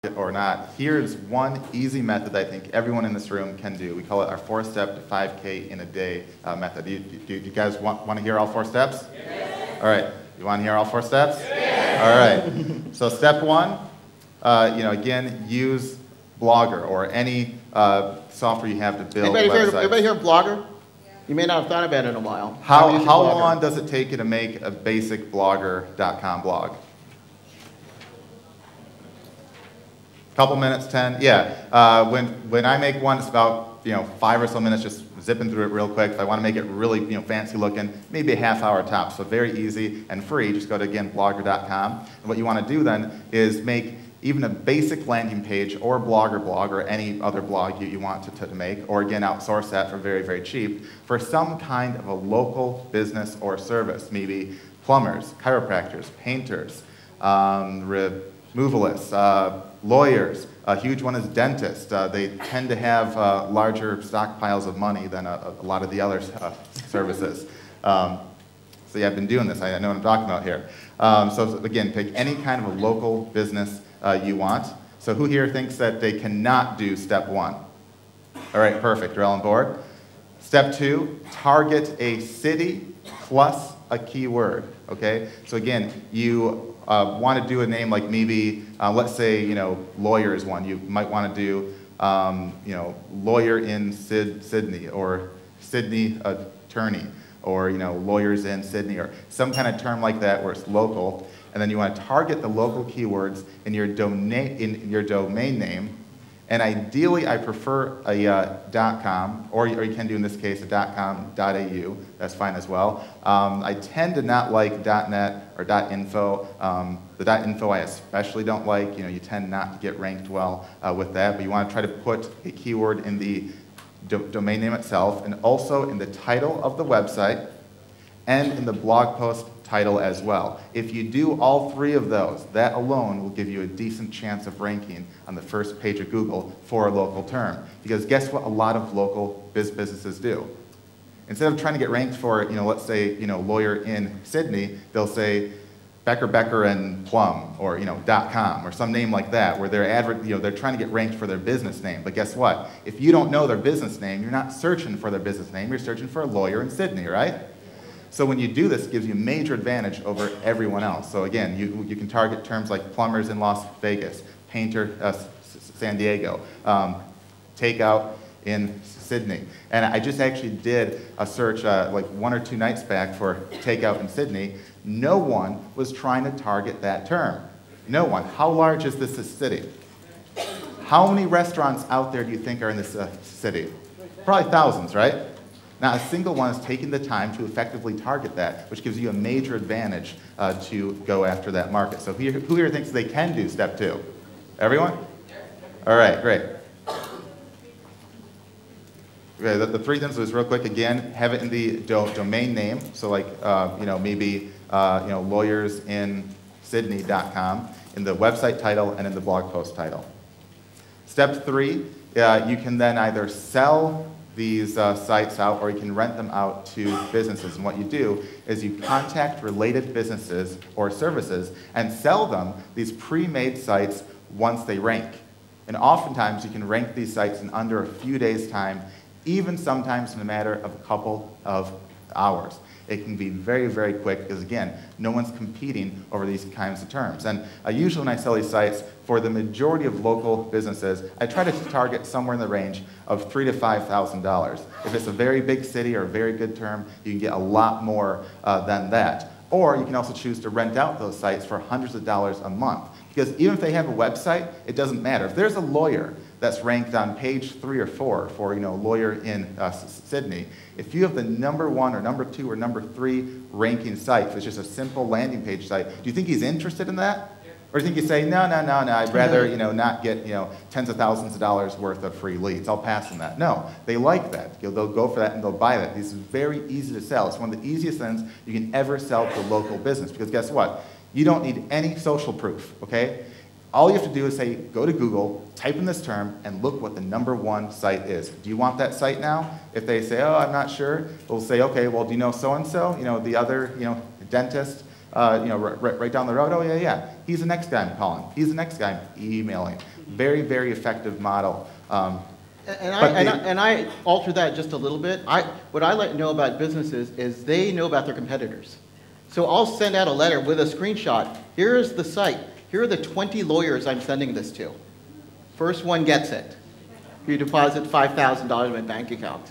it or not, here's one easy method that I think everyone in this room can do. We call it our 4-step to 5K in a day method. Do you guys want to hear all 4 steps? Yes. All right. You want to hear all 4 steps? Yes. All right. So step 1, again, use Blogger or any software you have to build websites. Everybody hear Blogger? You may not have thought about it in a while. How long does it take you to make a basic blogger.com blog? Couple minutes, 10? Yeah. When I make one, it's about 5 or so minutes, just zipping through it real quick. If I want to make it really fancy looking, maybe a half-hour top. So very easy and free. Just go to, again, blogger.com. And what you want to do then is make even a basic landing page or Blogger blog or any other blog you want to make, or again, outsource that for very, very cheap for some kind of a local business or service. Maybe plumbers, chiropractors, painters, removalists, lawyers. A huge one is dentists. They tend to have larger stockpiles of money than a lot of the other services. So yeah, I've been doing this. I know what I'm talking about here. So again, pick any kind of a local business you want. So who here thinks that they cannot do step 1? All right, perfect. You're all on board. Step 2, target a city plus a keyword. Okay. So again, you want to do a name like maybe, let's say, lawyer is one. You might want to do, lawyer in Sydney, or Sydney attorney, or lawyers in Sydney, or some kind of term like that where it's local. And then you want to target the local keywords in your domain name. And ideally, I prefer a .com, or you can do in this case a .com, .au. That's fine as well. I tend to not like .net or .info. The .info I especially don't like. You tend not to get ranked well with that. But you want to try to put a keyword in the domain name itself, and also in the title of the website, and in the blog post title as well. If you do all 3 of those, that alone will give you a decent chance of ranking on the first page of Google for a local term. Because guess what a lot of local businesses do? Instead of trying to get ranked for, let's say, lawyer in Sydney, they'll say Becker and Plum, or .com, or some name like that, where they're trying to get ranked for their business name. But guess what? If you don't know their business name, you're not searching for their business name. You're searching for a lawyer in Sydney, right? So when you do this, it gives you a major advantage over everyone else. So again, you can target terms like plumbers in Las Vegas, painter San Diego, takeout in Sydney. And I just actually did a search like 1 or 2 nights back for takeout in Sydney. No one was trying to target that term. No one. How large is this city? How many restaurants out there do you think are in this city? Probably thousands, right? Not a single one is taking the time to effectively target that, which gives you a major advantage to go after that market. So who here thinks they can do step 2? Everyone? All right, great. Okay, the 3 things was real quick. Again, have it in the domain name. So like, maybe lawyers in Sydney.com, in the website title and in the blog post title. Step 3, you can then either sell these sites out, or you can rent them out to businesses. And what you do is you contact related businesses or services and sell them these pre-made sites once they rank. And oftentimes you can rank these sites in under a few days' time, even sometimes in a matter of a couple of hours. It can be very, very quick because, again, no one's competing over these kinds of terms. And usually when I sell these sites, for the majority of local businesses, I try to target somewhere in the range of $3,000 to $5,000. If it's a very big city or a very good term, you can get a lot more than that. Or you can also choose to rent out those sites for hundreds of dollars a month. Because even if they have a website, it doesn't matter. If there's a lawyer that's ranked on page 3 or 4 for lawyer in Sydney, if you have the number 1 or number 2 or number 3 ranking site, if it's just a simple landing page site, do you think he's interested in that? Or do you think you say, no, I'd rather not get tens of thousands of dollars worth of free leads. I'll pass on that. No, they like that. They'll go for that and they'll buy that. This is very easy to sell. It's one of the easiest things you can ever sell to a local business, because guess what? You don't need any social proof, okay? All you have to do is say, go to Google, type in this term, and look what the number 1 site is. Do you want that site now? If they say, oh, I'm not sure, we'll say, okay, well, do you know so-and-so? The other, dentist, right down the road? Oh, yeah. He's the next guy I'm calling. He's the next guy I'm emailing. Very, very effective model. And I alter that just a little bit. What I like to know about businesses is they know about their competitors. So I'll send out a letter with a screenshot. Here's the site. Here are the 20 lawyers I'm sending this to. First one gets it. You deposit $5,000 in my bank account.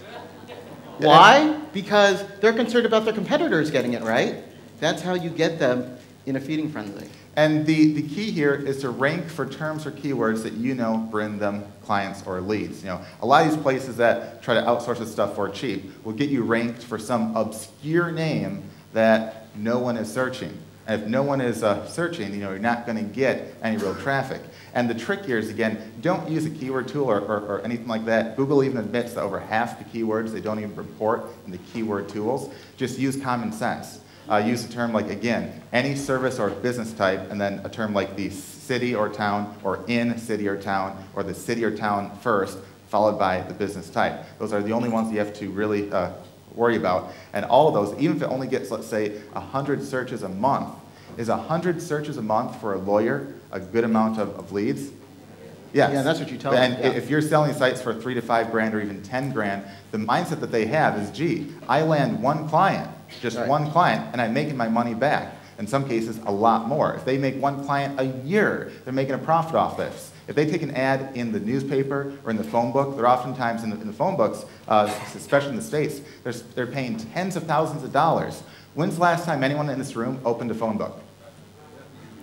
Why? Because they're concerned about their competitors getting it right. That's how you get them in a feeding frenzy. And the key here is to rank for terms or keywords that you know bring them clients or leads. You know, a lot of these places that try to outsource this stuff for cheap will get you ranked for some obscure name that no one is searching. And if no one is searching, you know, you're not going to get any real traffic. And the trick here is, again, don't use a keyword tool or anything like that. Google even admits that over half the keywords they don't even report in the keyword tools. Just use common sense. Use a term like, again, any service or business type, and then a term like the city or town, or in city or town, or the city or town first, followed by the business type. Those are the only ones you have to really worry about. And all of those, even if it only gets, let's say, 100 searches a month, is 100 searches a month for a lawyer a good amount of leads? Yes. Yeah, that's what you tell them. And if you're selling sites for $3 to $5 grand or even 10 grand, the mindset that they have is, gee, I land one client, just one client, and I'm making my money back. In some cases, a lot more. If they make one client a year, they're making a profit off this. If they take an ad in the newspaper or in the phone book, they're oftentimes in the phone books, especially in the States, they're paying tens of thousands of dollars. When's the last time anyone in this room opened a phone book?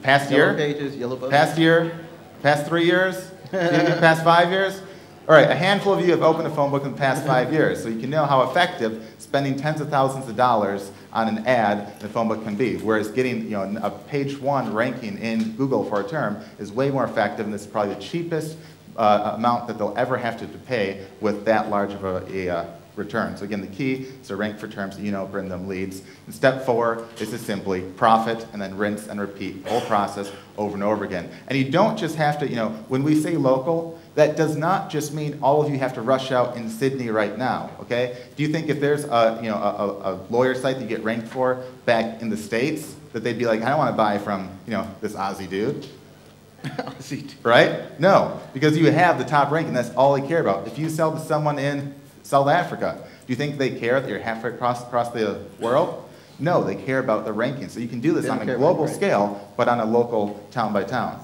Past year? Yellow pages, yellow books. Past year? Past 3 years? Past 5 years? All right, a handful of you have opened a phone book in the past 5 years, so you can know how effective spending tens of thousands of dollars on an ad in a phone book can be. Whereas getting, you know, a page 1 ranking in Google for a term is way more effective, and this is probably the cheapest amount that they'll ever have to pay with that large of a return. So again, the key is to rank for terms that you know bring them leads. And step 4 is to simply profit and then rinse and repeat the whole process over and over again. And you don't just have to, you know, when we say local, that does not just mean all of you have to rush out in Sydney right now, okay? Do you think if there's a, you know, a lawyer site that you get ranked for back in the States, that they'd be like, I don't want to buy from, you know, this Aussie dude? Aussie dude. Right? No, because you have the top ranking. That's all they care about. If you sell to someone in South Africa, do you think they care that you're halfway across the world? No, they care about the ranking. So you can do this on a global scale, but on a local town by town.